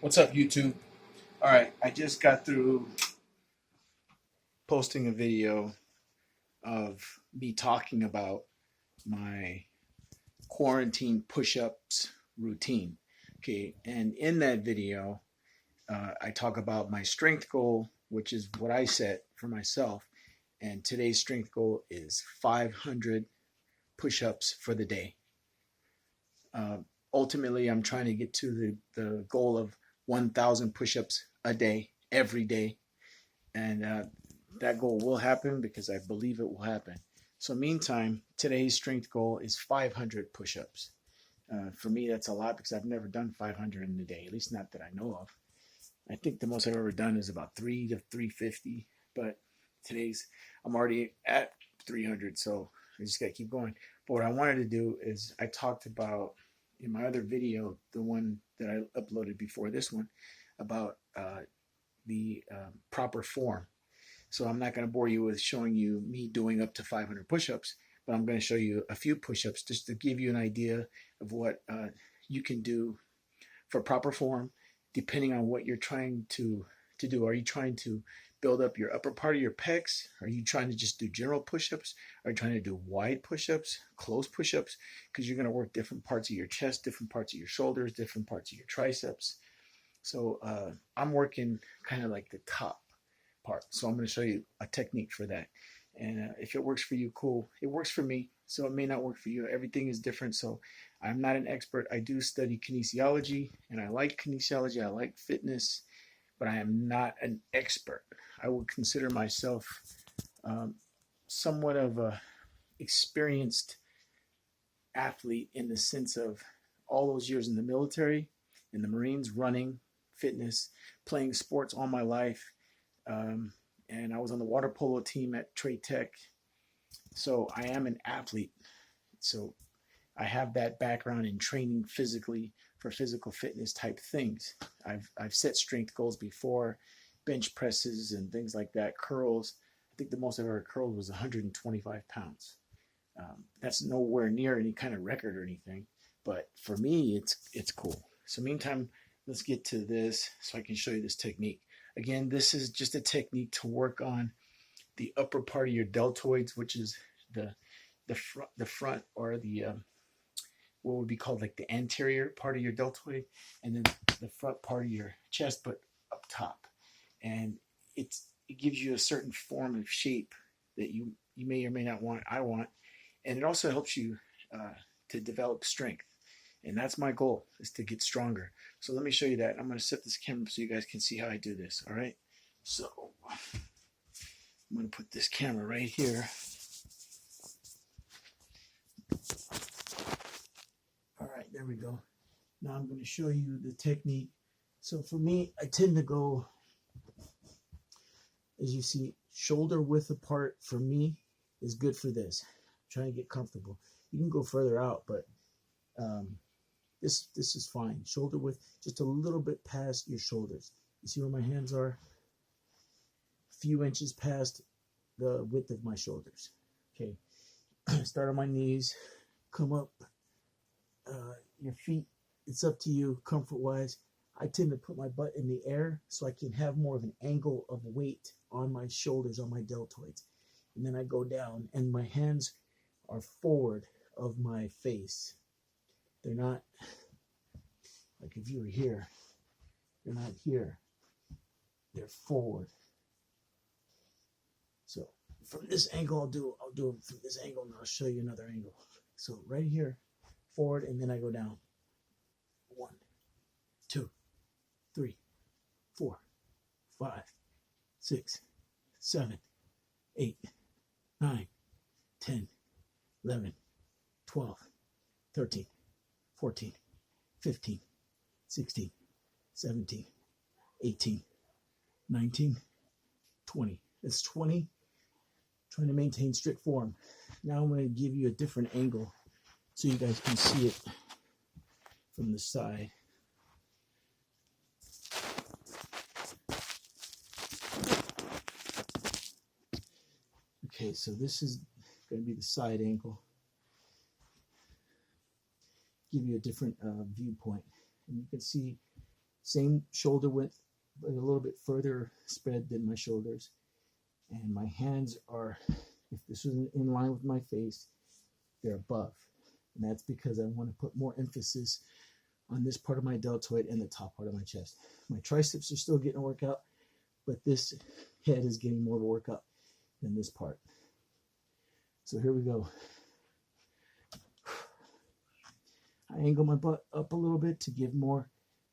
What's up, YouTube? All right, I just got through posting a video of me talking about my quarantine push-ups routine. Okay, and in that video, I talk about my strength goal, which is what I set for myself. And today's strength goal is 500 push-ups for the day. Uh, Ultimately, I'm trying to get to the goal of 1,000 push-ups a day, every day. And that goal will happen because I believe it will happen. So, meantime, today's strength goal is 500 push-ups. For me, that's a lot because I've never done 500 in a day, at least not that I know of. I think the most I've ever done is about 3 to 350, but I'm already at 300, so I just got to keep going. But what I wanted to do is I talked about in my other video, the one that I uploaded before this one, about the proper form. So I'm not going to bore you with showing you me doing up to 500 push-ups, but I'm going to show you a few push-ups just to give you an idea of what you can do for proper form, depending on what you're trying to do. Are you trying to build up your upper part of your pecs? Are you trying to just do general push-ups? Are you trying to do wide push-ups, close push-ups? Because you're going to work different parts of your chest, different parts of your shoulders, different parts of your triceps. So I'm working kind of like the top part. So I'm going to show you a technique for that. And if it works for you, cool. It works for me, so it may not work for you. Everything is different. So I'm not an expert. I do study kinesiology, and I like kinesiology. I like fitness, but I am not an expert. I would consider myself um, somewhat of a experienced athlete in the sense of all those years in the military, in the Marines, running, fitness, playing sports all my life. And I was on the water polo team at Trade Tech. So I am an athlete. So I have that background in training physically for physical fitness type things. I've set strength goals before, bench presses and things like that, curls. I think the most I've ever curled was 125 pounds. That's nowhere near any kind of record or anything, but for me, it's cool. So meantime, let's get to this so I can show you this technique. Again, this is just a technique to work on the upper part of your deltoids, which is the front or the what would be called like the anterior part of your deltoid, and then the front part of your chest, but up top. And it gives you a certain form of shape that you may or may not want. I want, and it also helps you to develop strength. And that's my goal, is to get stronger. So let me show you that. I'm going to set this camera so you guys can see how I do this. All right. So I'm going to put this camera right here. All right, there we go. Now I'm going to show you the technique. So for me, I tend to go, as you see, shoulder width apart for me is good for this. Try to get comfortable. You can go further out, but this is fine. Shoulder width, just a little bit past your shoulders. You see where my hands are? A few inches past the width of my shoulders. Okay. Start on my knees, come up. Your feet, it's up to you comfort-wise. I tend to put my butt in the air so I can have more of an angle of weight on my shoulders, on my deltoids. And then I go down, and my hands are forward of my face. They're not, like if you were here, they're not here. They're forward. So from this angle, I'll do it from this angle, and I'll show you another angle. So right here, forward, and then I go down. 1, 2, 3, 4, 5, 6, 7, 8, 9, 10, 11, 12, 13, 14, 15, 16, 17, 18, 19, 20. That's 20. Trying to maintain strict form. Now I'm going to give you a different angle so you guys can see it from the side. Okay, so this is going to be the side angle. Give you a different viewpoint. And you can see Same shoulder width, but a little bit further spread than my shoulders. And my hands are, if this was in line with my face, they're above. And that's because I want to put more emphasis on this part of my deltoid and the top part of my chest. My triceps are still getting a workout, but this head is getting more of a workout than this part. So here we go. I angle my butt up a little bit to give more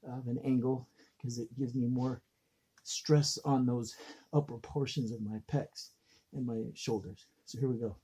of an angle because it gives me more stress on those upper portions of my pecs and my shoulders. So here we go.